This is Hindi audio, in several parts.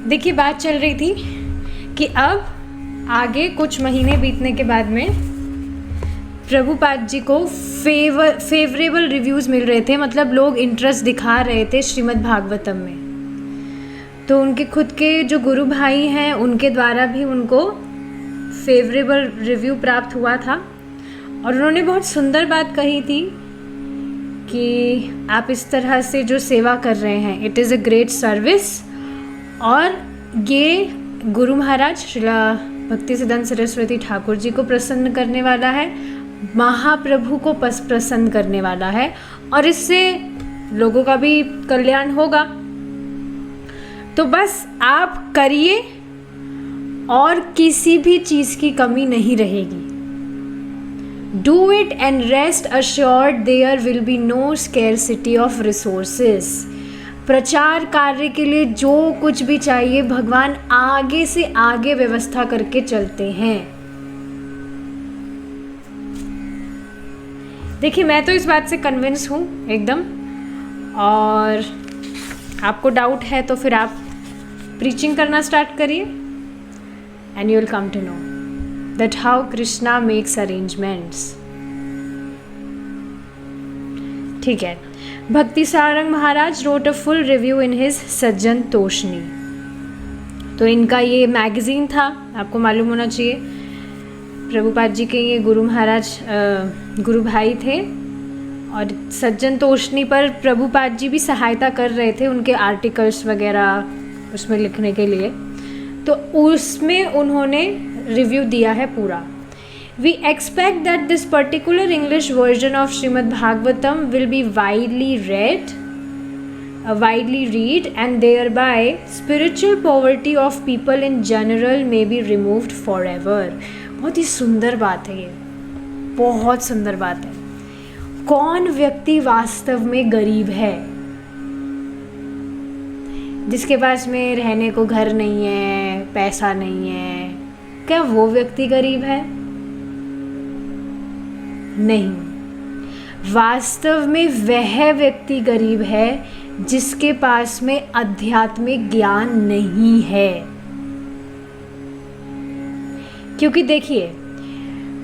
देखिए, बात चल रही थी कि अब आगे कुछ महीने बीतने के बाद में प्रभुपाद जी को फेवरेबल रिव्यूज़ मिल रहे थे, मतलब लोग इंटरेस्ट दिखा रहे थे श्रीमद् भागवतम में। तो उनके खुद के जो गुरु भाई हैं उनके द्वारा भी उनको फेवरेबल रिव्यू प्राप्त हुआ था और उन्होंने बहुत सुंदर बात कही थी कि आप इस तरह से जो सेवा कर रहे हैं, it is a great service. और ये गुरु महाराज श्रीला भक्ति सिद्धांत सरस्वती ठाकुर जी को प्रसन्न करने वाला है, महाप्रभु को प्रसन्न करने वाला है और इससे लोगों का भी कल्याण होगा। तो बस आप करिए और किसी भी चीज़ की कमी नहीं रहेगी। Do it and rest assured there will be no scarcity of resources. प्रचार कार्य के लिए जो कुछ भी चाहिए भगवान आगे से आगे व्यवस्था करके चलते हैं। देखिए, मैं तो इस बात से कन्विंस हूँ एकदम, और आपको डाउट है तो फिर आप प्रीचिंग करना स्टार्ट करिए and you will come to know that how Krishna makes arrangements. ठीक है। भक्ति सारंग महाराज wrote a full review in his सज्जन तोषणी। तो इनका ये मैगज़ीन था, आपको मालूम होना चाहिए। प्रभुपाद जी के ये गुरु महाराज गुरु भाई थे और सज्जन तोषणी पर प्रभुपाद जी भी सहायता कर रहे थे उनके आर्टिकल्स वगैरह उसमें लिखने के लिए। तो उसमें उन्होंने रिव्यू दिया है पूरा। We expect that this particular English version of Srimad Bhagavatam will be widely read and thereby spiritual poverty of people in general may be removed forever. बहुत ही सुंदर बात है ये, बहुत सुंदर बात है। कौन व्यक्ति वास्तव में गरीब है? जिसके पास में रहने को घर नहीं है, पैसा नहीं है, क्या वो व्यक्ति गरीब है? नहीं, वास्तव में वह व्यक्ति गरीब है जिसके पास में आध्यात्मिक ज्ञान नहीं है। क्योंकि देखिए,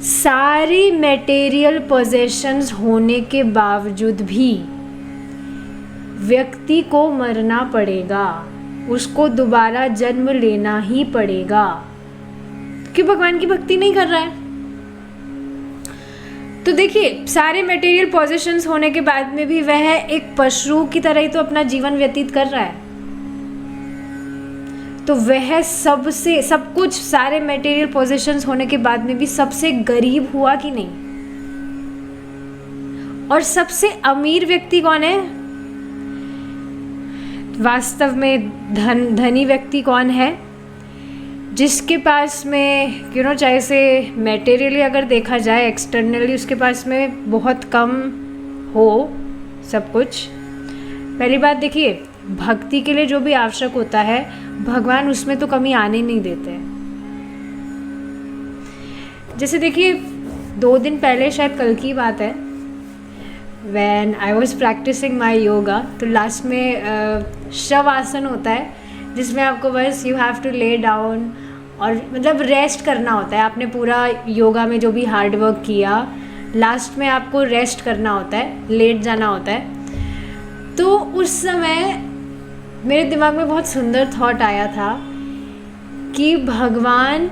सारी मटेरियल पोजेशंस होने के बावजूद भी व्यक्ति को मरना पड़ेगा, उसको दोबारा जन्म लेना ही पड़ेगा, क्यों भगवान की भक्ति नहीं कर रहा है। तो देखिए, सारे मटेरियल पोजीशंस होने के बाद में भी वह एक पशु की तरह ही तो अपना जीवन व्यतीत कर रहा है। तो वह सबसे सब कुछ, सारे मटेरियल पोजीशंस होने के बाद में भी सबसे गरीब हुआ कि नहीं? और सबसे अमीर व्यक्ति कौन है? वास्तव में धनी व्यक्ति कौन है? जिसके पास में चाहे से मटेरियली अगर देखा जाए, एक्सटर्नली उसके पास में बहुत कम हो सब कुछ। पहली बात देखिए, भक्ति के लिए जो भी आवश्यक होता है भगवान उसमें तो कमी आने नहीं देते। जैसे देखिए, 2 दिन पहले, शायद कल की बात है, When I was practicing my yoga, तो लास्ट में शवासन होता है जिसमें आपको बस you have to lay down और मतलब रेस्ट करना होता है। आपने पूरा योगा में जो भी हार्ड वर्क किया, लास्ट में आपको रेस्ट करना होता है, लेट जाना होता है। तो उस समय मेरे दिमाग में बहुत सुंदर थॉट आया था कि भगवान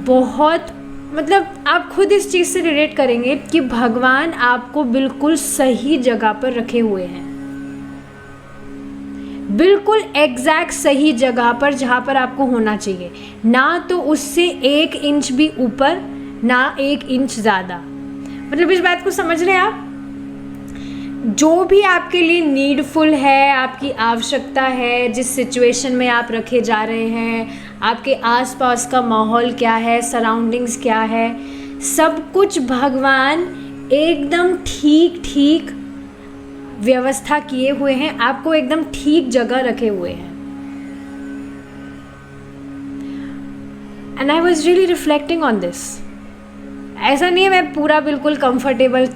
बहुत, मतलब आप खुद इस चीज़ से रिलेट करेंगे कि भगवान आपको बिल्कुल सही जगह पर रखे हुए हैं, बिल्कुल एग्जैक्ट सही जगह पर जहाँ पर आपको होना चाहिए, ना तो उससे 1 इंच भी ऊपर, ना 1 इंच ज़्यादा। मतलब इस बात को समझ रहे हैं आप? जो भी आपके लिए नीडफुल है, आपकी आवश्यकता है, जिस सिचुएशन में आप रखे जा रहे हैं, आपके आसपास का माहौल क्या है, सराउंडिंग्स क्या है, सब कुछ भगवान एकदम ठीक व्यवस्था किए हुए हैं, आपको एकदम ठीक जगह रखे हुए हैं। And I was really reflecting on this. ऐसा नहीं है मैं पूरा बिल्कुल कंफर्टेबल,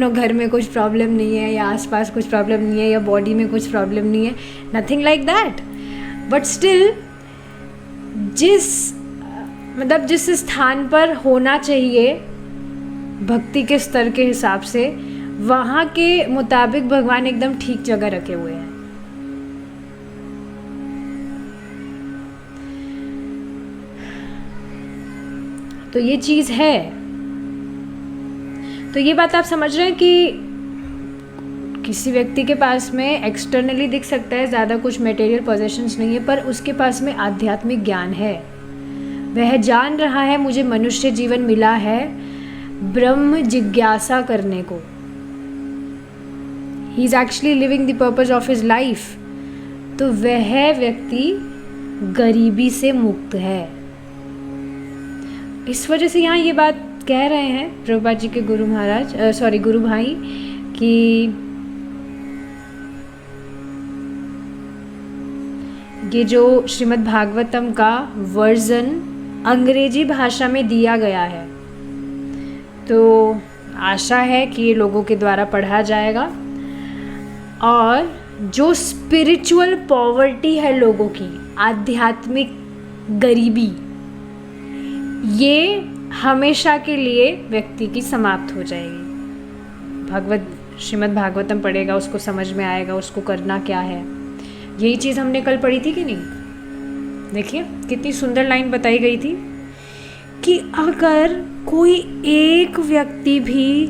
घर में कुछ प्रॉब्लम नहीं है या आसपास कुछ प्रॉब्लम नहीं है या बॉडी में कुछ प्रॉब्लम नहीं है, nothing like that. But still जिस स्थान पर होना चाहिए भक्ति के स्तर के हिसाब से, वहाँ के मुताबिक भगवान एकदम ठीक जगह रखे हुए हैं। तो ये चीज़ है। तो ये बात आप समझ रहे हैं कि किसी व्यक्ति के पास में एक्सटर्नली दिख सकता है ज़्यादा कुछ मटेरियल पोजेशंस नहीं है, पर उसके पास में आध्यात्मिक ज्ञान है। वह जान रहा है मुझे मनुष्य जीवन मिला है ब्रह्म जिज्ञासा करने को। He is actually living the purpose of his life. तो वह व्यक्ति गरीबी से मुक्त है। इस वजह से यहाँ ये बात कह रहे हैं प्रभुपाद जी के गुरु भाई कि ये जो श्रीमद् भागवतम का वर्जन अंग्रेजी भाषा में दिया गया है, तो आशा है कि ये लोगों के द्वारा पढ़ा जाएगा और जो स्पिरिचुअल पॉवर्टी है लोगों की, आध्यात्मिक गरीबी, ये हमेशा के लिए व्यक्ति की समाप्त हो जाएगी। श्रीमद् भागवतम पढ़ेगा, उसको समझ में आएगा उसको करना क्या है। यही चीज़ हमने कल पढ़ी थी कि नहीं? देखिए कितनी सुंदर लाइन बताई गई थी कि अगर कोई एक व्यक्ति भी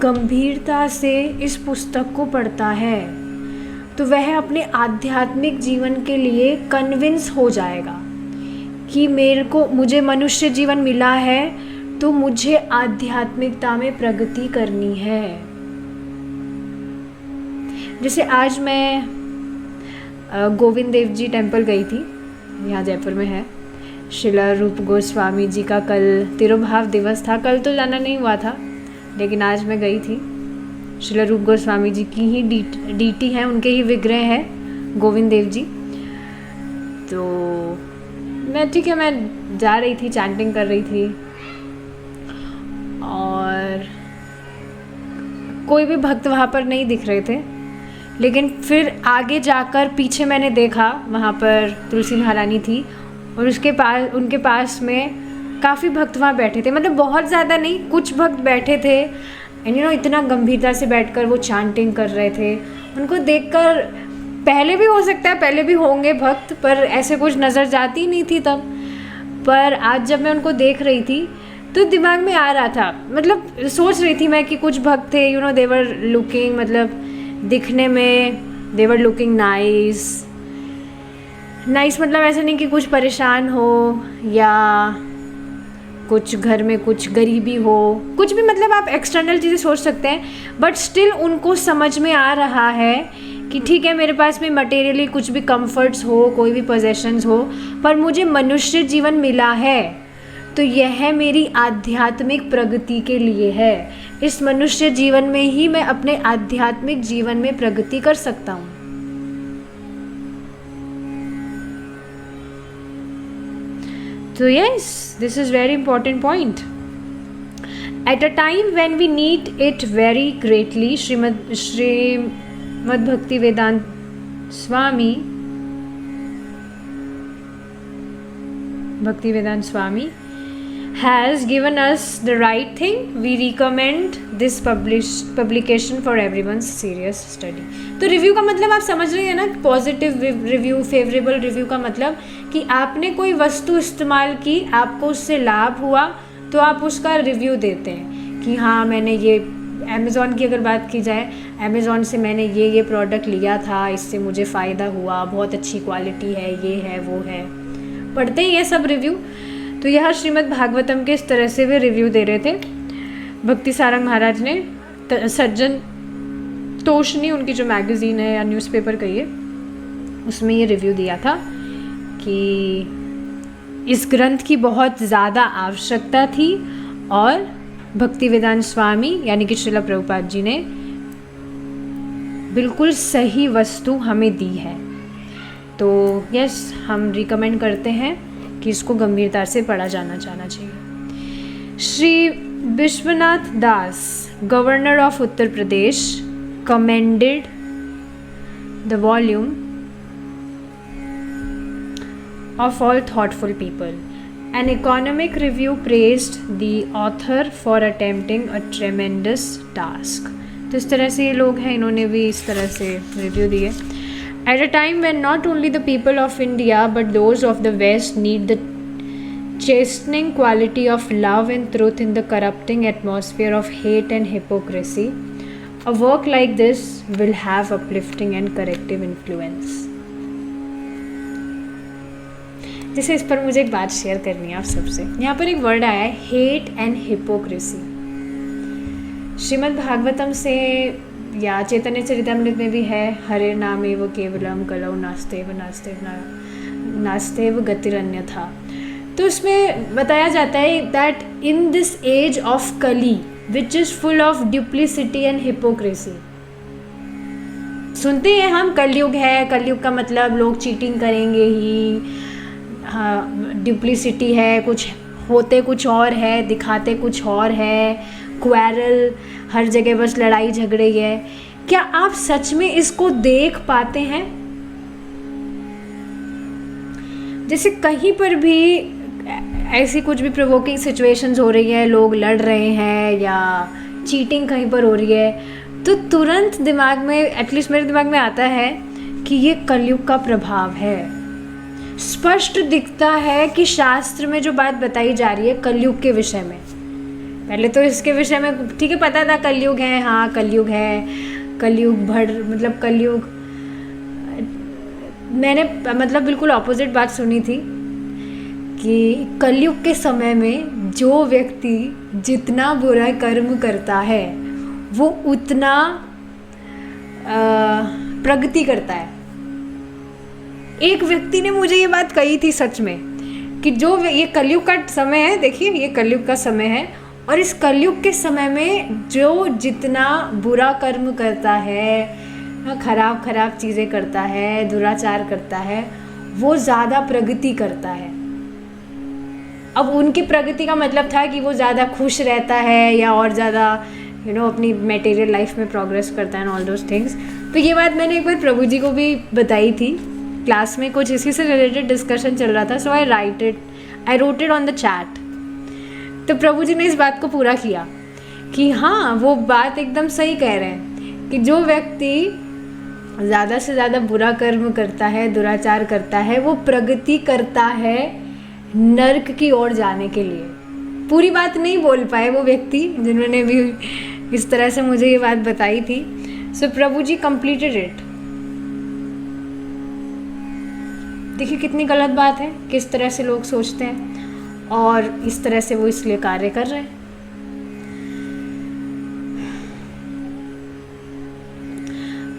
गंभीरता से इस पुस्तक को पढ़ता है तो वह अपने आध्यात्मिक जीवन के लिए कन्विंस हो जाएगा कि मुझे मनुष्य जीवन मिला है तो मुझे आध्यात्मिकता में प्रगति करनी है। जैसे आज मैं गोविंद देव जी टेम्पल गई थी, यहाँ जयपुर में है। श्रीला रूप गोस्वामी जी का कल तिरुभाव दिवस था। कल तो जाना नहीं हुआ था, लेकिन आज मैं गई थी। श्रीला रूप गोस्वामी जी की ही डीटी हैं, उनके ही विग्रह हैं गोविंद देव जी। तो मैं जा रही थी, चैंटिंग कर रही थी और कोई भी भक्त वहाँ पर नहीं दिख रहे थे। लेकिन फिर आगे जाकर पीछे मैंने देखा, वहाँ पर तुलसी महारानी थी और उनके पास में काफ़ी भक्त वहाँ बैठे थे। मतलब बहुत ज़्यादा नहीं, कुछ भक्त बैठे थे एंड इतना गंभीरता से बैठकर वो चांटिंग कर रहे थे। उनको देखकर पहले भी हो सकता है, पहले भी होंगे भक्त, पर ऐसे कुछ नज़र जाती नहीं थी तब। पर आज जब मैं उनको देख रही थी तो दिमाग में आ रहा था, मतलब सोच रही थी मैं कि कुछ भक्त थे, देवर लुकिंग, मतलब दिखने में देवर लुकिंग नाइस, मतलब ऐसा नहीं कि कुछ परेशान हो या कुछ घर में कुछ गरीबी हो, कुछ भी, मतलब आप एक्सटर्नल चीज़ें सोच सकते हैं, बट स्टिल उनको समझ में आ रहा है कि ठीक है मेरे पास में मटेरियली कुछ भी कंफर्ट्स हो, कोई भी पोजेशंस हो, पर मुझे मनुष्य जीवन मिला है तो यह मेरी आध्यात्मिक प्रगति के लिए है। इस मनुष्य जीवन में ही मैं अपने आध्यात्मिक जीवन में प्रगति कर सकता हूँ। तो yes, this is very important point. At a time when we need it very greatly, Srimad Bhakti Vedanta Swami has given us the right thing, we recommend this publication for everyone's serious study। तो रिव्यू का मतलब आप समझ रहे हैं ना, पॉजिटिव रिव्यू, फेवरेबल रिव्यू का मतलब कि आपने कोई वस्तु इस्तेमाल की, आपको उससे लाभ हुआ तो आप उसका रिव्यू देते हैं कि हाँ मैंने ये, अमेज़ॉन की अगर बात की जाए, अमेज़ॉन से मैंने ये प्रोडक्ट लिया था, इससे मुझे फ़ायदा हुआ, बहुत अच्छी क्वालिटी है, ये है वो है, पढ़ते हैं ये सब रिव्यू। तो यह श्रीमद् भागवतम के इस तरह से वे रिव्यू दे रहे थे। भक्ति सारंग महाराज ने सज्जन तोषनी, उनकी जो मैगज़ीन है या न्यूज़पेपर कहिए, उसमें ये रिव्यू दिया था कि इस ग्रंथ की बहुत ज़्यादा आवश्यकता थी और भक्ति वेदांत स्वामी यानी कि श्रीला प्रभुपाद जी ने बिल्कुल सही वस्तु हमें दी है। तो यस, हम रिकमेंड करते हैं कि इसको गंभीरता से पढ़ा जाना चाहिए। Shri Vishwanath Das, governor of Uttar Pradesh, commended the volume of all thoughtful people. An economic review praised the author for attempting a tremendous task. तो इस तरह से ये लोग हैं, इन्होंने भी इस तरह से रिव्यू दिए. At a time when not only the people of India but those of the West need the chastening quality of love and truth in the corrupting atmosphere of hate and hypocrisy, a work like this will have uplifting and corrective influence. जैसे इस पर मुझे एक बात शेयर करनी है आप सबसे. यहाँ पर एक वर्ड आया है, hate and hypocrisy. Shrimad Bhagavatam से या चैतन्य चरितामृत में भी है, हरे नामेव केवलम कलौ नास्तेव गतिरन्यथा. तो उसमें बताया जाता है that in this age of Kali which is full of duplicity and hypocrisy. सुनते हैं हम कलयुग है, कलयुग का मतलब लोग चीटिंग करेंगे ही, हाँ, ड्यूप्लिसिटी है, कुछ होते कुछ और है, दिखाते कुछ और है, क्वेरल, हर जगह बस लड़ाई झगड़े ही है. क्या आप सच में इसको देख पाते हैं? जैसे कहीं पर भी ऐसी कुछ भी प्रोवोकिंग सिचुएशंस हो रही है, लोग लड़ रहे हैं या चीटिंग कहीं पर हो रही है, तो तुरंत दिमाग में, एटलीस्ट मेरे दिमाग में आता है कि ये कलयुग का प्रभाव है. स्पष्ट दिखता है कि शास्त्र में जो बात बताई जा रही है कलयुग के विषय में. पहले तो इसके विषय में ठीक है पता था कलयुग है, हाँ कलयुग है, कलयुग मतलब कलयुग. मैंने मतलब बिल्कुल ऑपोजिट बात सुनी थी कि कलयुग के समय में जो व्यक्ति जितना बुरा कर्म करता है वो उतना प्रगति करता है. एक व्यक्ति ने मुझे ये बात कही थी सच में कि जो ये कलयुग का समय है, देखिए ये कलयुग का समय है, और इस कलयुग के समय में जो जितना बुरा कर्म करता है, खराब चीज़ें करता है, दुराचार करता है, वो ज़्यादा प्रगति करता है. अब उनकी प्रगति का मतलब था कि वो ज़्यादा खुश रहता है या और ज़्यादा अपनी मटेरियल लाइफ में प्रोग्रेस करता है, ऑल दोज थिंग्स. तो ये बात मैंने एक बार प्रभु जी को भी बताई थी क्लास में, कुछ इसी से रिलेटेड डिस्कशन चल रहा था. So I wrote it on the chat. तो प्रभु जी ने इस बात को पूरा किया कि हाँ वो बात एकदम सही कह रहे हैं कि जो व्यक्ति ज़्यादा से ज़्यादा बुरा कर्म करता है, दुराचार करता है, वो प्रगति करता है नर्क की ओर जाने के लिए. पूरी बात नहीं बोल पाए वो व्यक्ति जिन्होंने भी इस तरह से मुझे ये बात बताई थी. सो प्रभु जी कंप्लीटेड इट. देखिए कितनी गलत बात है, किस तरह से लोग सोचते हैं, और इस तरह से वो इसलिए कार्य कर रहे हैं.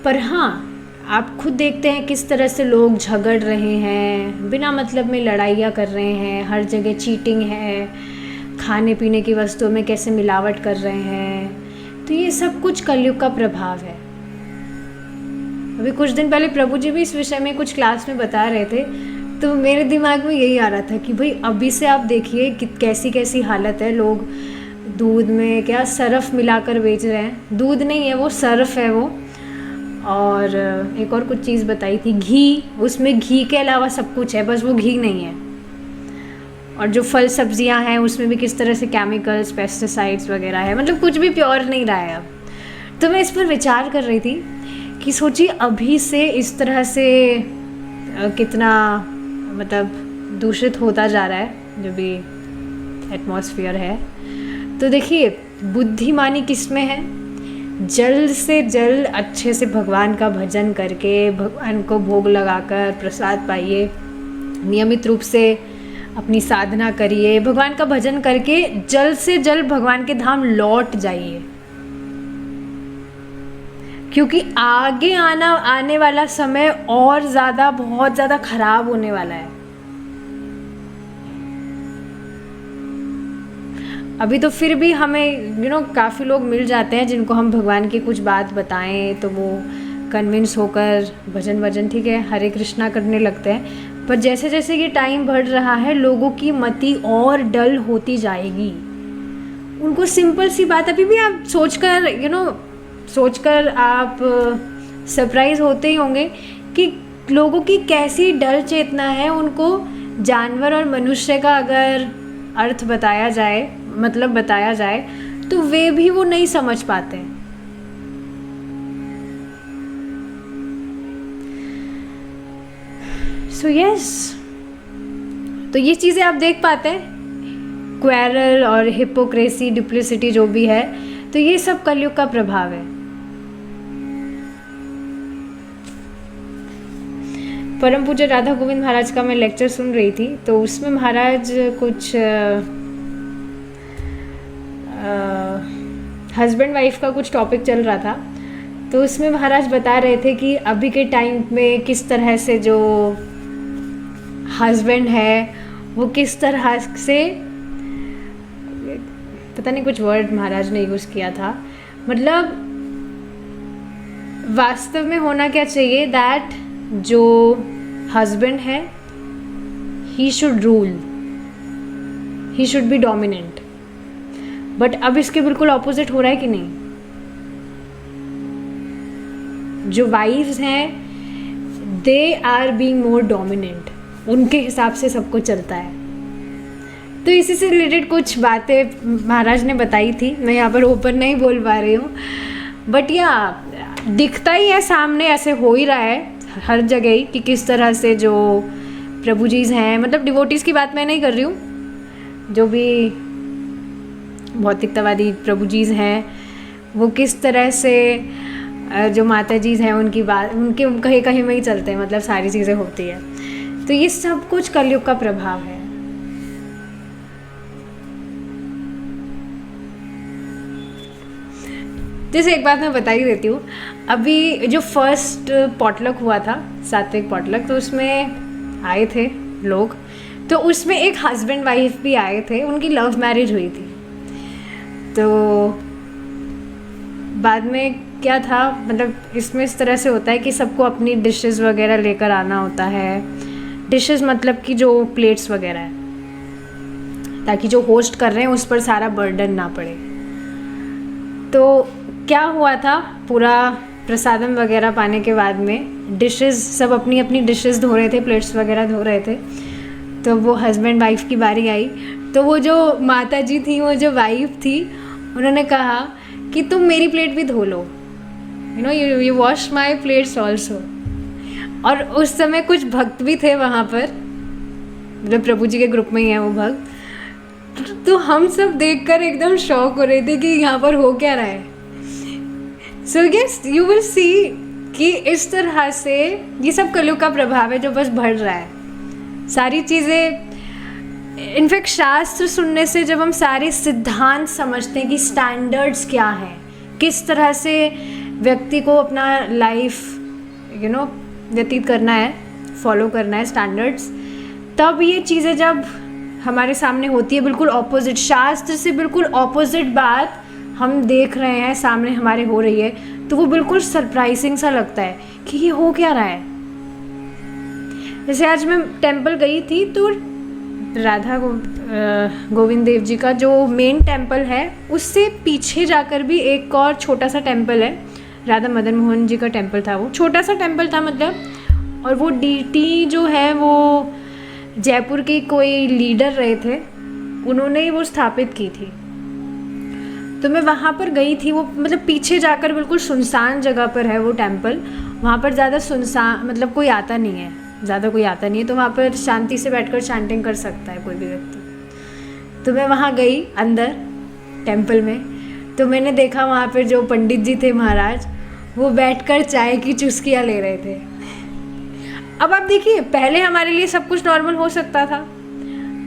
पर हाँ, आप खुद देखते हैं किस तरह से लोग झगड़ रहे हैं, बिना मतलब में लड़ाइयाँ कर रहे हैं, हर जगह चीटिंग है, खाने पीने की वस्तुओं में कैसे मिलावट कर रहे हैं. तो ये सब कुछ कलयुग का प्रभाव है. अभी कुछ दिन पहले प्रभु जी भी इस विषय में कुछ क्लास में बता रहे थे, तो मेरे दिमाग में यही आ रहा था कि भाई अभी से आप देखिए कि कैसी कैसी हालत है. लोग दूध में क्या सरफ मिलाकर बेच रहे हैं. दूध नहीं है वो, सरफ है वो. और एक और कुछ चीज़ बताई थी, घी. उसमें घी के अलावा सब कुछ है, बस वो घी नहीं है. और जो फल सब्जियां हैं उसमें भी किस तरह से केमिकल्स, पेस्टिसाइड्स वगैरह है, मतलब कुछ भी प्योर नहीं रहा है अब. तो मैं इस पर विचार कर रही थी कि सोचिए अभी से इस तरह से कितना मतलब दूषित होता जा रहा है जो भी एटमॉस्फेयर है. तो देखिए बुद्धिमानी किस में है, जल्द से जल्द अच्छे से भगवान का भजन करके, भगवान को भोग लगाकर प्रसाद पाइए, नियमित रूप से अपनी साधना करिए, भगवान का भजन करके जल्द से जल्द भगवान के धाम लौट जाइए. क्योंकि आगे आने वाला समय और ज़्यादा, बहुत ज़्यादा खराब होने वाला है. अभी तो फिर भी हमें काफ़ी लोग मिल जाते हैं जिनको हम भगवान की कुछ बात बताएं तो वो कन्विंस होकर भजन ठीक है हरे कृष्णा करने लगते हैं. पर जैसे जैसे ये टाइम बढ़ रहा है लोगों की मति और डल होती जाएगी. उनको सिंपल सी बात, अभी भी आप सोचकर आप सरप्राइज होते ही होंगे कि लोगों की कैसी डल चेतना है. उनको जानवर और मनुष्य का अगर अर्थ बताया जाए, मतलब बताया जाए, तो वे भी वो नहीं समझ पाते। सो यस, तो ये चीज़ें आप देख पाते हैं, क्वेरल और हिपोक्रेसी, डिप्लिसिटी जो भी है, तो ये सब कलयुग का प्रभाव है। परम पूज्य राधा गोविंद महाराज का मैं लेक्चर सुन रही थी, तो उसमें महाराज कुछ हस्बैंड वाइफ का कुछ टॉपिक चल रहा था, तो उसमें महाराज बता रहे थे कि अभी के टाइम में किस तरह से जो हस्बैंड है वो किस तरह से, पता नहीं कुछ वर्ड महाराज ने यूज़ किया था, मतलब वास्तव में होना क्या चाहिए, दैट जो हस्बैंड है he should rule, he should be dominant. But अब इसके बिल्कुल ऑपोजिट हो रहा है कि नहीं। जो वाइफ्स हैं they are being more dominant, उनके हिसाब से सब कुछ चलता है। तो इसी से रिलेटेड कुछ बातें महाराज ने बताई थी, मैं यहाँ पर ओपन नहीं बोल पा रही हूँ, बट या दिखता ही है सामने, ऐसे हो ही रहा है हर जगह ही कि किस तरह से जो प्रभु जीज हैं, मतलब डिवोटीज़ की बात मैं नहीं कर रही हूँ, जो भी भौतिकतावादी प्रभु जीज हैं वो किस तरह से जो माता जीज हैं उनकी बात, उनके कहीं कहीं में ही चलते हैं, मतलब सारी चीज़ें होती है। तो ये सब कुछ कलयुग का प्रभाव है। जैसे एक बात मैं बता ही देती हूँ, अभी जो फर्स्ट पॉटलक हुआ था, सात्विक पॉटलक, तो उसमें आए थे लोग, तो उसमें एक हस्बैंड वाइफ भी आए थे, उनकी लव मैरिज हुई थी। तो बाद में क्या था, मतलब इसमें इस तरह से होता है कि सबको अपनी डिशेस वगैरह लेकर आना होता है। डिशेस मतलब कि जो प्लेट्स वगैरह है, ताकि जो होस्ट कर रहे हैं उस पर सारा बर्डन ना पड़े। तो क्या हुआ था, पूरा प्रसादम वगैरह पाने के बाद में डिशेस सब अपनी अपनी डिशेस धो रहे थे, प्लेट्स वगैरह धो रहे थे। तो वो हस्बैंड वाइफ की बारी आई, तो वो जो माता जी थी, वो जो वाइफ थी, उन्होंने कहा कि तुम मेरी प्लेट भी धो लो, you know, you wash my plates also. और उस समय कुछ भक्त भी थे वहाँ पर, मतलब प्रभु जी के ग्रुप में ही है वो भक्त। तो हम सब देखकर एकदम शॉक हो रहे थे कि यहाँ पर हो क्या रहा है। So yes, you will see कि इस तरह से ये सब कलयुग का प्रभाव है जो बस बढ़ रहा है। सारी चीज़ें, इनफैक्ट शास्त्र सुनने से जब हम सारे सिद्धांत समझते हैं कि स्टैंडर्ड्स क्या हैं, किस तरह से व्यक्ति को अपना लाइफ व्यतीत करना है, फॉलो करना है स्टैंडर्ड्स, तब ये चीज़ें जब हमारे सामने होती है, बिल्कुल ऑपोजिट, शास्त्र से बिल्कुल ऑपोजिट बात हम देख रहे हैं, सामने हमारे हो रही है, तो वो बिल्कुल सरप्राइजिंग सा लगता है कि ये हो क्या रहा है। जैसे आज मैं टेंपल गई थी, तो राधा गोविंद देव जी का जो मेन टेंपल है, उससे पीछे जाकर भी एक और छोटा सा टेंपल है, राधा मदन मोहन जी का टेंपल था। वो छोटा सा टेंपल था मतलब, और वो डीटी जो है वो जयपुर के कोई लीडर रहे थे, उन्होंने ही वो स्थापित की थी। तो मैं वहाँ पर गई थी, वो मतलब पीछे जाकर बिल्कुल सुनसान जगह पर है वो टेंपल, वहाँ पर ज़्यादा सुनसान, मतलब कोई आता नहीं है, ज़्यादा कोई आता नहीं है, तो वहाँ पर शांति से बैठकर चैंटिंग कर सकता है कोई भी व्यक्ति। तो मैं वहाँ गई अंदर टेंपल में, तो मैंने देखा वहाँ पर जो पंडित जी थे महाराज, वो बैठकर चाय की चुस्कियाँ ले रहे थे। अब आप देखिए, पहले हमारे लिए सब कुछ नॉर्मल हो सकता था,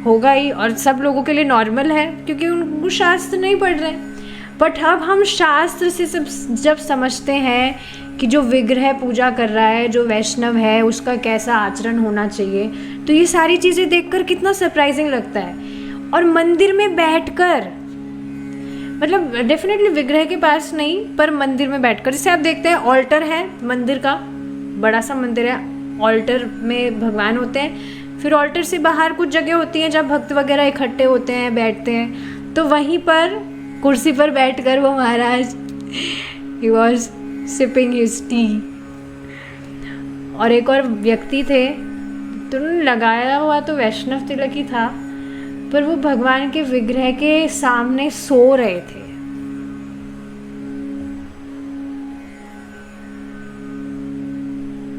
होगा ही, और सब लोगों के लिए नॉर्मल है क्योंकि उनको शास्त्र नहीं पढ़ रहे हैं। बट अब हम शास्त्र से सब जब समझते हैं कि जो विग्रह पूजा कर रहा है, जो वैष्णव है, उसका कैसा आचरण होना चाहिए, तो ये सारी चीज़ें देखकर कितना सरप्राइजिंग लगता है। और मंदिर में बैठकर, मतलब डेफिनेटली विग्रह के पास नहीं, पर मंदिर में बैठकर, जैसे आप देखते हैं ऑल्टर है मंदिर का, बड़ा सा मंदिर है, ऑल्टर में भगवान होते हैं, फिर ऑल्टर से बाहर कुछ जगह होती हैं जब भक्त वगैरह इकट्ठे होते हैं, बैठते हैं, तो वहीं पर कुर्सी पर बैठकर वो महाराज he was sipping his tea. और एक और व्यक्ति थे, तो उन्होंने लगाया हुआ तो वैष्णव तिलक ही था, पर वो भगवान के विग्रह के सामने सो रहे थे।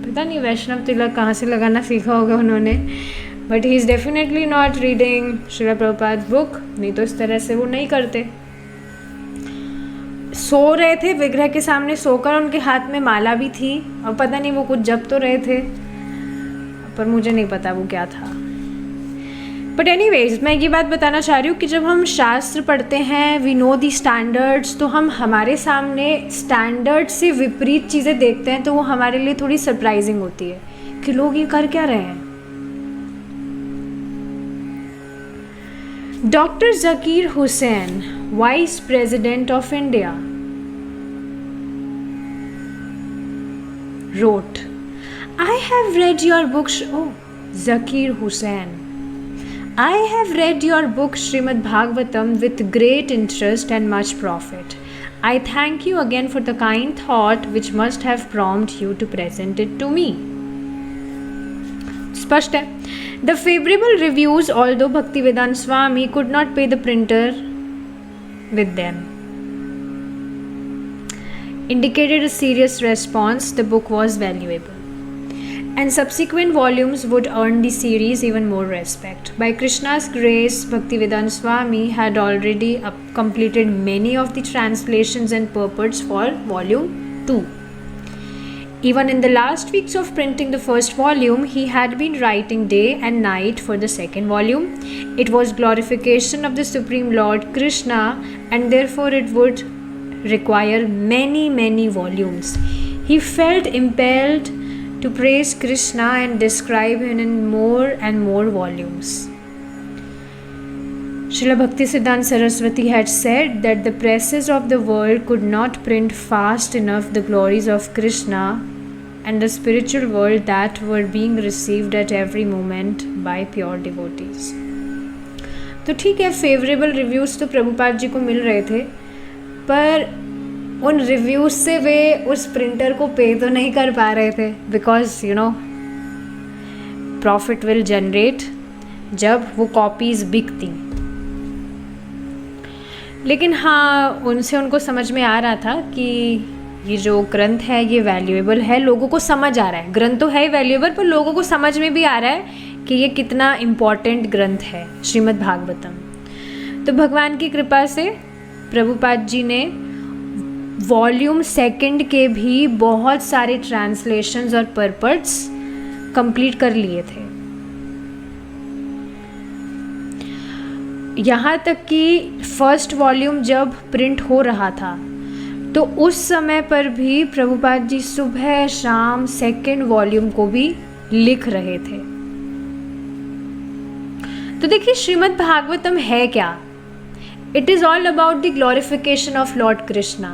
पता नहीं वैष्णव तिलक कहाँ से लगाना सीखा होगा उन्होंने, but he is definitely not reading Srila Prabhupada book, नहीं तो इस तरह से वो नहीं करते। सो रहे थे विग्रह के सामने सोकर, उनके हाथ में माला भी थी और पता नहीं वो कुछ जप तो रहे थे, पर मुझे नहीं पता वो क्या था। बट एनीवेज मैं ये बात बताना चाह रही हूँ कि जब हम शास्त्र पढ़ते हैं, वी नो दी स्टैंडर्ड्स, तो हम हमारे सामने स्टैंडर्ड से विपरीत चीज़ें देखते हैं तो वो हमारे लिए थोड़ी सरप्राइजिंग होती है कि लोग ये कर क्या रहे हैं। Doctor Zakir Hussain, vice president of India, wrote, I have read your book, Zakir Hussain. I have read your book Srimad Bhagavatam with great interest and much profit. I thank you again for the kind thought which must have prompted you to present it to me. स्पष्ट है। The favorable reviews, although Bhaktivedanta Swami could not pay the printer with them, indicated a serious response. The book was valuable, and subsequent volumes would earn the series even more respect. By Krishna's grace, Bhaktivedanta Swami had already completed many of the translations and purports for volume 2. Even in the last weeks of printing the first volume, he had been writing day and night for the second volume. It was glorification of the Supreme Lord Krishna, and therefore it would require many volumes. He felt impelled to praise Krishna and describe him in more and more volumes. Srila Bhaktisiddhanta Saraswati had said that the presses of the world could not print fast enough the glories of Krishna and the spiritual world that were being received at every moment by pure devotees. तो ठीक है, फेवरेबल रिव्यूज़ तो प्रभुपाद जी को मिल रहे थे, पर उन रिव्यूज़ से वे उस प्रिंटर को पे तो नहीं कर पा रहे थे, because you know profit will generate जब वो कॉपीज़ बिकती। लेकिन हाँ, उनसे उनको समझ में आ रहा था कि ये जो ग्रंथ है ये वैल्यूएबल है, लोगों को समझ आ रहा है। ग्रंथ तो है वैल्यूएबल, पर लोगों को समझ में भी आ रहा है कि ये कितना इम्पॉर्टेंट ग्रंथ है श्रीमद् भागवतम। तो भगवान की कृपा से प्रभुपाद जी ने वॉल्यूम सेकंड के भी बहुत सारे ट्रांसलेशंस और परपर्ट्स कंप्लीट कर लिए थे। यहाँ तक कि फर्स्ट वॉल्यूम जब प्रिंट हो रहा था तो उस समय पर भी प्रभुपाद जी सुबह शाम सेकंड वॉल्यूम को भी लिख रहे थे। तो देखिए श्रीमद् भागवतम है क्या? It is all about the glorification of lord Krishna.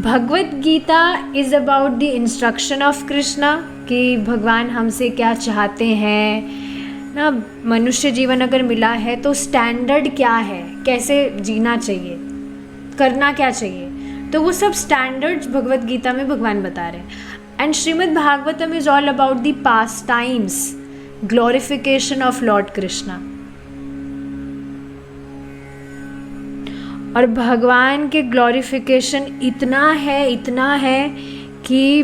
Bhagavad Gita is about the instruction of Krishna कि भगवान हमसे क्या चाहते हैं ना, मनुष्य जीवन अगर मिला है तो स्टैंडर्ड क्या है, कैसे जीना चाहिए, करना क्या चाहिए, तो वो सब स्टैंडर्ड्स भगवत गीता में भगवान बता रहे हैं। And Shrimad Bhagavatam is all about the past times, glorification of lord Krishna. और भगवान के ग्लोरिफिकेशन इतना है कि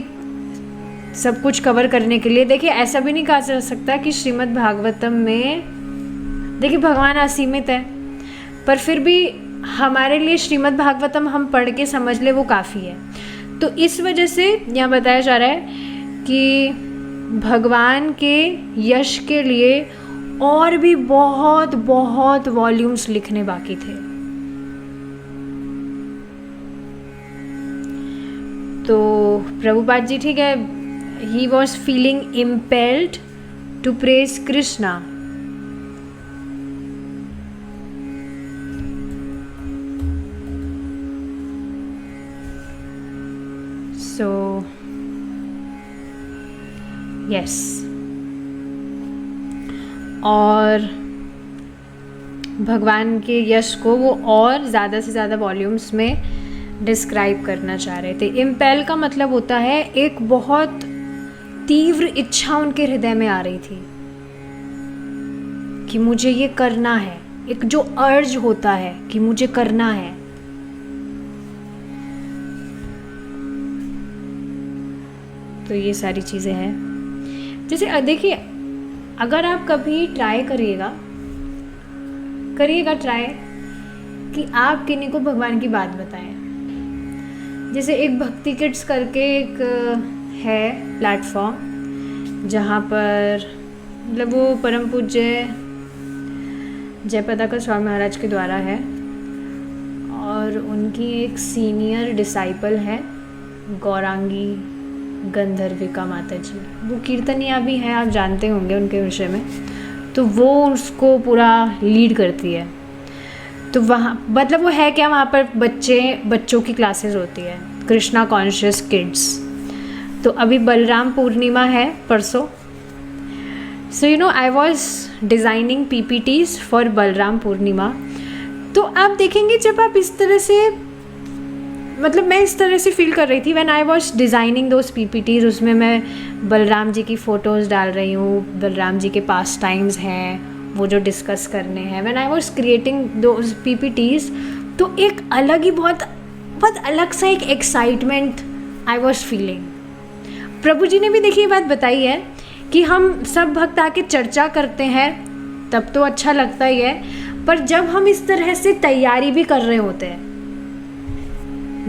सब कुछ कवर करने के लिए, देखिए ऐसा भी नहीं कहा जा सकता कि श्रीमद् भागवतम में, देखिए भगवान असीमित है, पर फिर भी हमारे लिए श्रीमद् भागवतम हम पढ़ के समझ ले वो काफ़ी है। तो इस वजह से यहाँ बताया जा रहा है कि भगवान के यश के लिए और भी बहुत वॉल्यूम्स लिखने बाकी थे। तो प्रभुपाद जी, ठीक है, he was feeling impelled to praise Krishna. So yes, और भगवान के यश को वो और ज़्यादा से ज़्यादा वॉल्यूम्स में डिस्क्राइब करना चाह रहे थे। इम्पेल का मतलब होता है एक बहुत तीव्र इच्छा उनके हृदय में आ रही थी कि मुझे ये करना है, एक जो अर्ज होता है कि मुझे करना है। तो ये सारी चीज़ें हैं। जैसे देखिए, अगर आप कभी ट्राई करिएगा ट्राई कि आप किन्हीं को भगवान की बात बताएं। जैसे एक भक्ति किड्स करके एक है प्लेटफॉर्म, जहाँ पर मतलब वो परम पूज्य जयप्रकाश स्वामी महाराज के द्वारा है, और उनकी एक सीनियर डिसाइपल है गौरांगी गंधर्विका माता जी। वो कीर्तनिया भी हैं, आप जानते होंगे उनके विषय में। तो वो उसको पूरा लीड करती है। तो वहाँ मतलब वो है क्या, वहाँ पर बच्चों की क्लासेस होती है, कृष्णा कॉन्शियस किड्स। तो अभी बलराम पूर्णिमा है परसों। So you know I was designing PPTs for Balaram Purnima. तो आप देखेंगे जब आप इस तरह से, मतलब मैं इस तरह से फील कर रही थी when I was designing those PPTs। उसमें मैं बलराम जी की फ़ोटोज़ डाल रही हूँ, बलराम जी के पास टाइम्स हैं वो जो डिस्कस करने हैं। When I was creating those PPTs, तो एक अलग ही बहुत अलग सा एक एक्साइटमेंट आई वॉज फीलिंग। प्रभु जी ने भी देखिए बात बताई है कि हम सब भक्त आके चर्चा करते हैं तब तो अच्छा लगता ही है, पर जब हम इस तरह से तैयारी भी कर रहे होते हैं,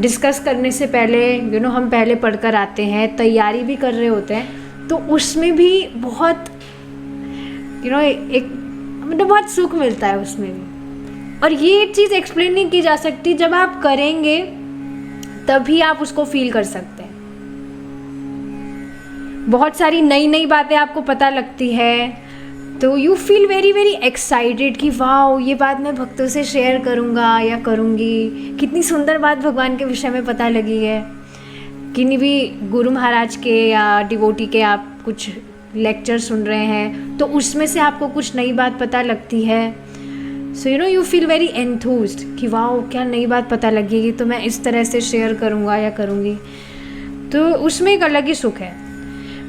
डिस्कस करने से पहले हम पहले पढ़कर आते हैं, तैयारी भी कर रहे होते हैं, तो उसमें भी बहुत एक मतलब बहुत सुख मिलता है उसमें भी। और ये चीज़ एक्सप्लेन नहीं की जा सकती, जब आप करेंगे तभी आप उसको फील कर सकते हैं। बहुत सारी नई बातें आपको पता लगती है, तो यू फील वेरी एक्साइटेड कि वाह, ये बात मैं भक्तों से शेयर करूँगा या करूँगी। कितनी सुंदर बात भगवान के विषय में पता लगी है। किन्हीं भी गुरु महाराज के या डिवोटी के आप कुछ लेक्चर सुन रहे हैं, तो उसमें से आपको कुछ नई बात पता लगती है। सो यू फील वेरी एंथूज्ड कि वाह, क्या नई बात पता लगेगी, तो मैं इस तरह से शेयर करूँगा या करूँगी। तो उसमें एक अलग ही सुख है।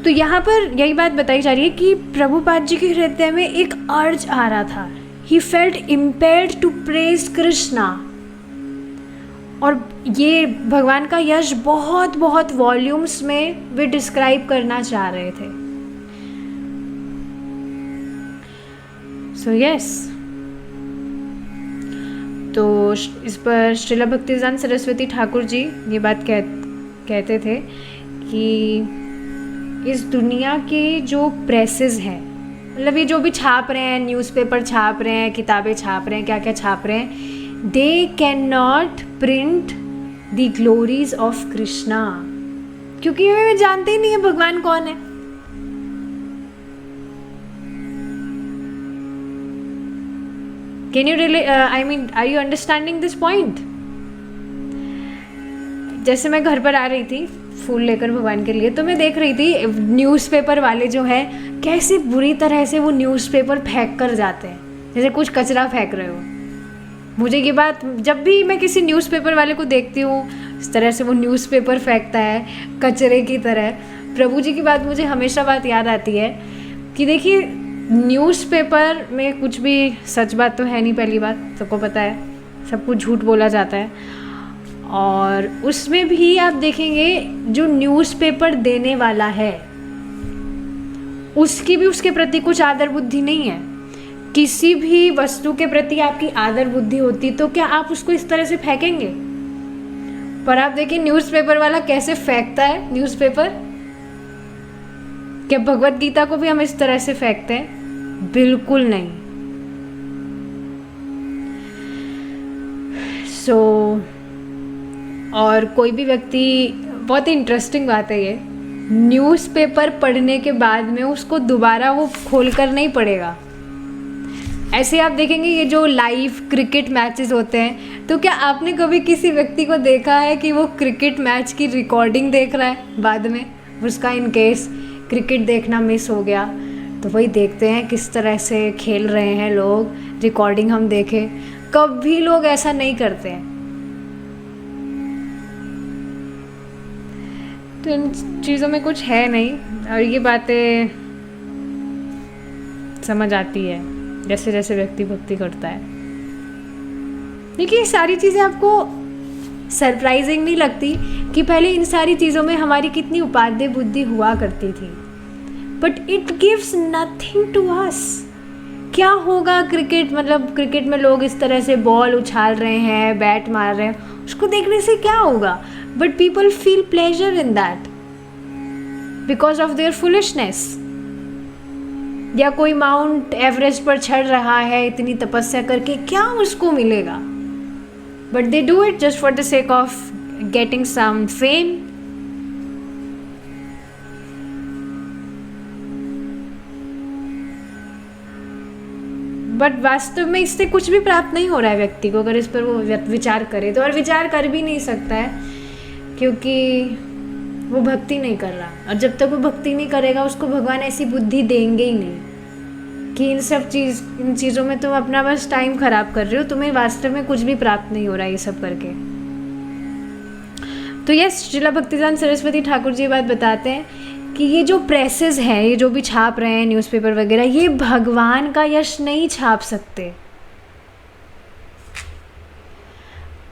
तो यहाँ पर यही बात बताई जा रही है कि प्रभुपाद जी के हृदय में एक अर्ज आ रहा था। He felt impelled to praise Krishna, और ये भगवान का यश बहुत वॉल्यूम्स में वे डिस्क्राइब करना चाह रहे थे। सो यस, तो इस पर श्रीला भक्तिवेदांत सरस्वती ठाकुर जी ये बात कहते थे कि इस दुनिया के जो प्रेसेस हैं, मतलब ये जो भी छाप रहे हैं, न्यूज़पेपर छाप रहे हैं, किताबें छाप रहे हैं, क्या क्या छाप रहे हैं, they can not print the glories of Krishna, क्योंकि वे जानते ही नहीं है भगवान कौन है। Can you relate I mean are you understanding this point? जैसे मैं घर पर आ रही थी फूल लेकर भगवान के लिए, तो मैं देख रही थी न्यूज़पेपर वाले जो हैं कैसे बुरी तरह से वो न्यूज़पेपर फेंक कर जाते हैं, जैसे कुछ कचरा फेंक रहे हो। मुझे ये बात, जब भी मैं किसी न्यूज़पेपर वाले को देखती हूँ इस तरह से वो न्यूज़पेपर फेंकता है कचरे की तरह, प्रभु जी की बात मुझे हमेशा बात याद आती है कि देखिए, न्यूज़पेपर में कुछ भी सच बात तो है नहीं, पहली बात सबको पता है, सब कुछ झूठ बोला जाता है। और उसमें भी आप देखेंगे जो न्यूज़पेपर देने वाला है उसकी भी उसके प्रति कुछ आदर बुद्धि नहीं है। किसी भी वस्तु के प्रति आपकी आदर बुद्धि होती तो क्या आप उसको इस तरह से फेंकेंगे? पर आप देखिए न्यूज़पेपर वाला कैसे फेंकता है न्यूज़पेपर। क्या भगवत गीता को भी हम इस तरह से फेंकते हैं? बिल्कुल नहीं। और कोई भी व्यक्ति, बहुत ही इंटरेस्टिंग बात है ये, न्यूज़पेपर पढ़ने के बाद में उसको दोबारा वो खोलकर नहीं पढ़ेगा। ऐसे आप देखेंगे ये जो लाइव क्रिकेट मैचेस होते हैं, तो क्या आपने कभी किसी व्यक्ति को देखा है कि वो क्रिकेट मैच की रिकॉर्डिंग देख रहा है बाद में? उसका इन केस क्रिकेट देखना मिस हो गया तो वही देखते हैं किस तरह से खेल रहे हैं लोग, रिकॉर्डिंग हम देखें। कभी लोग ऐसा नहीं करते हैं। तो इन चीज़ों में कुछ है नहीं, और ये बातें समझ आती है जैसे जैसे व्यक्ति भक्ति करता है। देखिए ये सारी चीज़ें आपको सरप्राइजिंग नहीं लगती कि पहले इन सारी चीज़ों में हमारी कितनी उपादेय बुद्धि हुआ करती थी, but it gives nothing to us. क्या होगा क्रिकेट, मतलब क्रिकेट में लोग इस तरह से बॉल उछाल रहे हैं, बैट मार रहे हैं, उसको देखने से क्या होगा, but people feel pleasure in that because of their foolishness. या कोई माउंट एवरेस्ट पर चढ़ रहा है इतनी तपस्या करके, क्या उसको मिलेगा, but they do it just for the sake of getting some fame. But वास्तव में इससे कुछ भी प्राप्त नहीं हो रहा है व्यक्ति को, अगर इस पर वो विचार करे तो, और विचार कर भी नहीं सकता है क्योंकि वो भक्ति नहीं कर रहा, और जब तक वो भक्ति नहीं करेगा उसको भगवान ऐसी बुद्धि देंगे ही नहीं कि इन चीज़ों में तुम अपना बस टाइम खराब कर रहे हो, तुम्हें वास्तव में कुछ भी प्राप्त नहीं हो रहा है ये सब करके। तो यस, श्रीला भक्तिदान सरस्वती ठाकुर जी बात बताते हैं कि ये जो प्रेसेस हैं, ये जो भी छाप रहे हैं न्यूज़पेपर वगैरह, ये भगवान का यश नहीं छाप सकते।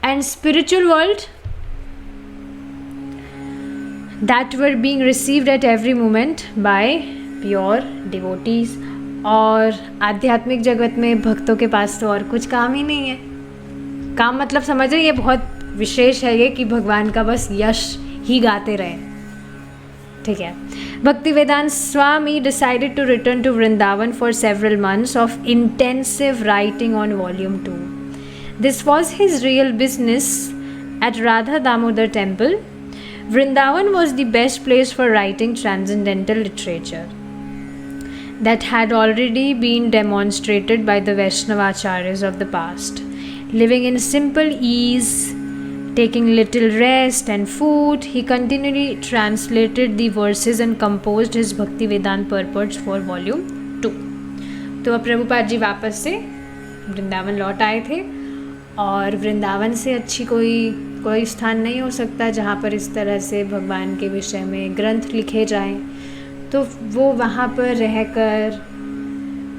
And spiritual world that were being received at every moment by pure devotees, और आध्यात्मिक जगत में भक्तों के पास तो और कुछ काम ही नहीं है। काम मतलब समझो ये बहुत विशेष है ये कि भगवान का बस यश ही गाते रहे। ठीक है। Bhaktivedanta Swami decided to return to Vrindavan for several months of intensive writing on volume 2. This was his real business at Radha Damodar temple. Vrindavan was the best place for writing transcendental literature that had already been demonstrated by the Vaishnavacharyas of the past. Living in simple ease, taking little rest and food, he continually translated the verses and composed his Bhaktivedanta purports for volume 2. तो अब प्रभुपाद जी वापस से वृंदावन लौट आए थे, और वृंदावन से अच्छी कोई स्थान नहीं हो सकता जहाँ पर इस तरह से भगवान के विषय में ग्रंथ लिखे जाएं। तो वो वहाँ पर रहकर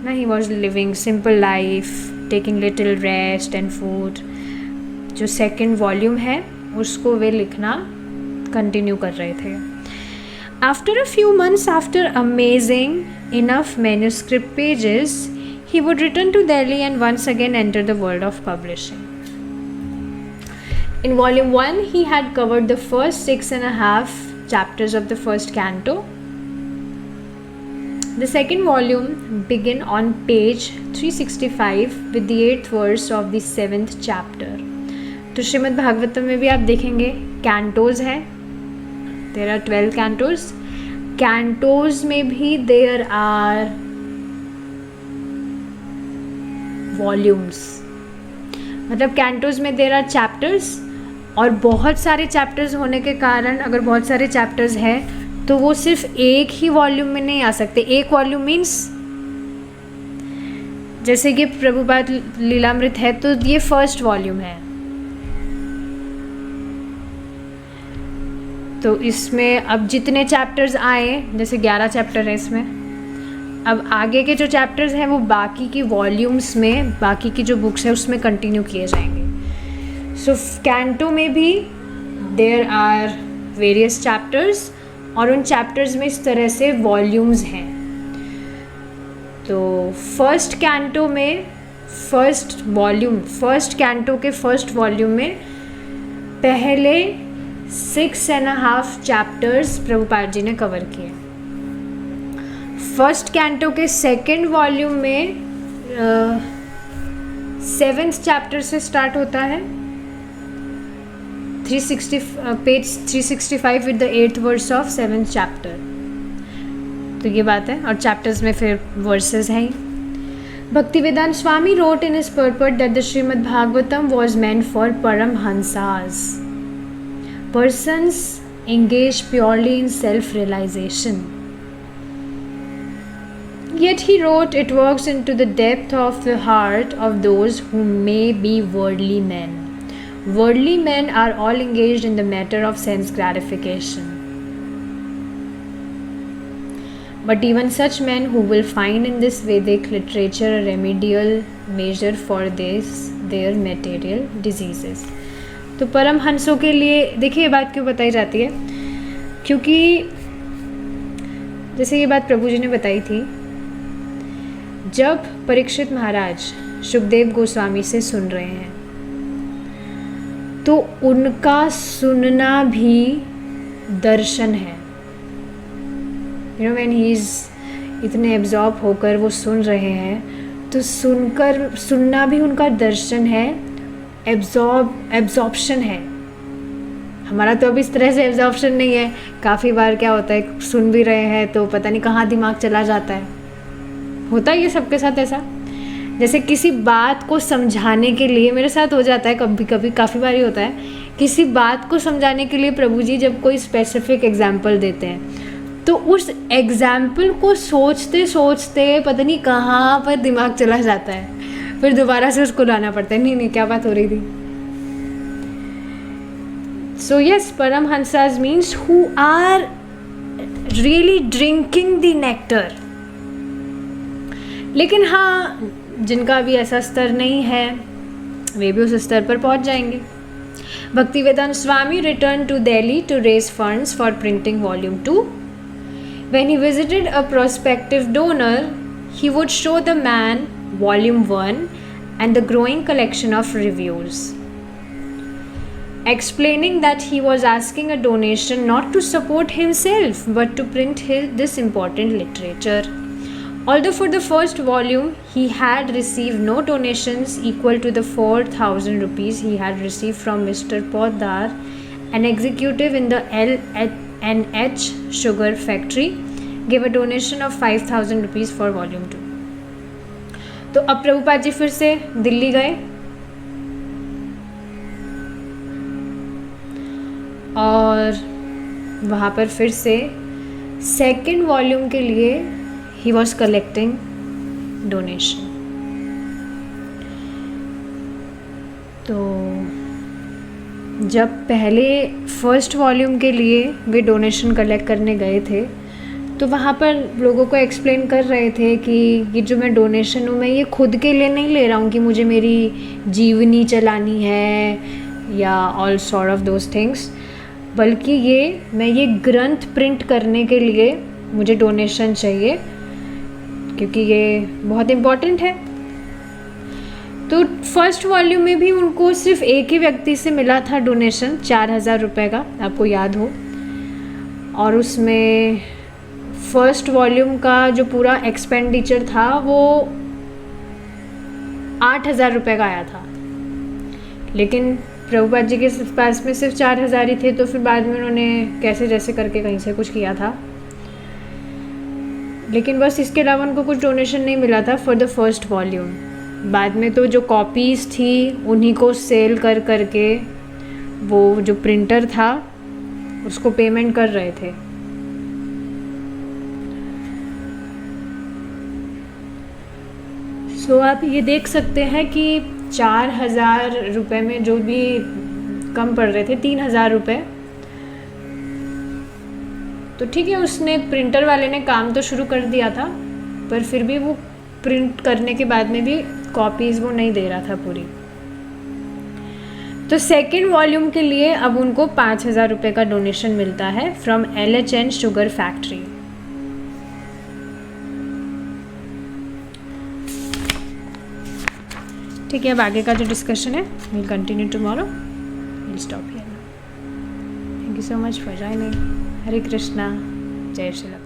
ना, he was living simple life, taking little rest and food. जो सेकंड वॉल्यूम है उसको वे लिखना कंटिन्यू कर रहे थे। After a few months after amazing enough manuscript pages, he would return to Delhi and once again enter the world of publishing. In volume 1, he had covered the first 6.5 chapters of the first canto. The second volume began on page 365 with the 8th verse of the 7th chapter. तो श्रीमद् भागवतम में भी आप देखेंगे कैंटोज हैं, there are 12 cantos. कैंटोज में भी there are वॉल्यूम्स, मतलब कैंटोज में देर आर चैप्टर्स, और बहुत सारे चैप्टर्स होने के कारण अगर बहुत सारे चैप्टर्स हैं तो वो सिर्फ एक ही वॉल्यूम में नहीं आ सकते। एक वॉल्यूम मीन्स जैसे कि प्रभुपाद लीलामृत है तो ये फर्स्ट वॉल्यूम है, तो इसमें अब जितने चैप्टर्स आए, जैसे 11 चैप्टर है इसमें, अब आगे के जो चैप्टर्स हैं वो बाकी की वॉल्यूम्स में, बाकी की जो बुक्स है उसमें कंटिन्यू किए जाएंगे। सो कैंटो में भी देयर आर वेरियस चैप्टर्स, और उन चैप्टर्स में इस तरह से वॉल्यूम्स हैं। तो फर्स्ट कैंटो में फर्स्ट कैंटो के फर्स्ट वॉल्यूम में पहले 6.5 चैप्टर्स प्रभुपाद जी ने कवर किए। फर्स्ट कैंटो के सेकेंड वॉल्यूम में 7th चैप्टर से स्टार्ट होता है, page 365 with the 8th verse ऑफ 7th चैप्टर। तो ये बात है, और चैप्टर्स में फिर वर्सेस हैं। Bhaktivedanta Swami wrote in his purport that the Srimad Bhagavatam was meant for Paramhansas, persons engaged purely in self-realization. Yet he wrote, it works into the depth of the heart of those who may be worldly men. Worldly men are all engaged in the matter of sense gratification. But even such men who will find in this Vedic literature a remedial measure for their material diseases. तो परमहंसों के लिए देखिए ये बात क्यों बताई जाती है, क्योंकि जैसे ये बात प्रभु जी ने बताई थी, जब परीक्षित महाराज शुकदेव गोस्वामी से सुन रहे हैं तो उनका सुनना भी दर्शन है. व्हेन ही इज़ इतने एब्जॉर्ब होकर वो सुन रहे हैं तो सुनना भी उनका दर्शन है, एब्जॉर्प्शन है. हमारा तो अब इस तरह से एब्जॉर्प्शन नहीं है. काफ़ी बार क्या होता है, सुन भी रहे हैं तो पता नहीं कहाँ दिमाग चला जाता है. होता है ये सबके साथ ऐसा. जैसे किसी बात को समझाने के लिए, मेरे साथ हो जाता है कभी कभी, काफ़ी बार ही होता है, किसी बात को समझाने के लिए प्रभु जी जब कोई स्पेसिफिक एग्जाम्पल देते हैं तो उस एग्जाम्पल को सोचते सोचते पता नहीं कहाँ पर दिमाग चला जाता है, फिर दोबारा से उसको लाना पड़ता है. नहीं क्या बात हो रही थी. सो यस, परमहंसास means who are really drinking the nectar. लेकिन हाँ, जिनका अभी ऐसा स्तर नहीं है वे भी उस स्तर पर पहुंच जाएंगे. भक्तिवेदांत स्वामी returned to Delhi to raise funds for printing volume 2. When he visited a prospective donor, he would show the man volume 1 and the growing collection of reviews, explaining that he was asking a donation not to support himself but to print this important literature. Although for the first volume he had received no donations equal to the 4,000 rupees he had received from Mr. Poddar, an executive in the L&H sugar factory, gave a donation of 5,000 rupees for volume 2. तो अब प्रभुपाद जी फिर से दिल्ली गए और वहाँ पर फिर से सेकेंड वॉल्यूम के लिए he was collecting donation. तो जब पहले फर्स्ट वॉल्यूम के लिए वे डोनेशन कलेक्ट करने गए थे तो वहाँ पर लोगों को एक्सप्लेन कर रहे थे कि ये जो मैं डोनेशन हूँ, मैं ये खुद के लिए नहीं ले रहा हूँ कि मुझे मेरी जीवनी चलानी है या all sort of those things, बल्कि मैं ये ग्रंथ प्रिंट करने के लिए मुझे डोनेशन चाहिए क्योंकि ये बहुत इम्पॉर्टेंट है. तो फर्स्ट वॉल्यूम में भी उनको सिर्फ एक ही व्यक्ति से मिला था डोनेशन 4,000 रुपये का, आपको याद हो. और उसमें फर्स्ट वॉल्यूम का जो पूरा एक्सपेंडिचर था वो 8,000 रुपये का आया था. लेकिन प्रभुपाद जी के पास में सिर्फ 4,000 ही थे, तो फिर बाद में उन्होंने कैसे जैसे करके कहीं से कुछ किया था. लेकिन बस इसके अलावा उनको कुछ डोनेशन नहीं मिला था फॉर द फर्स्ट वॉल्यूम. बाद में तो जो कॉपीज़ थी उन्हीं को सेल कर करके वो जो प्रिंटर था उसको पेमेंट कर रहे थे. सो आप ये देख सकते हैं कि 4,000 रुपये में जो भी कम पड़ रहे थे 3,000 रुपये, तो ठीक है, उसने प्रिंटर वाले ने काम तो शुरू कर दिया था, पर फिर भी वो प्रिंट करने के बाद में भी कॉपीज़ वो नहीं दे रहा था पूरी. तो सेकेंड वॉल्यूम के लिए अब उनको 5,000 रुपये का डोनेशन मिलता है फ्रॉम LHN शुगर फैक्ट्री. ठीक है, अब आगे का जो डिस्कशन है will continue tomorrow. Will stop here. Thank you so much for joining. Hare Krishna. जय श्री राम.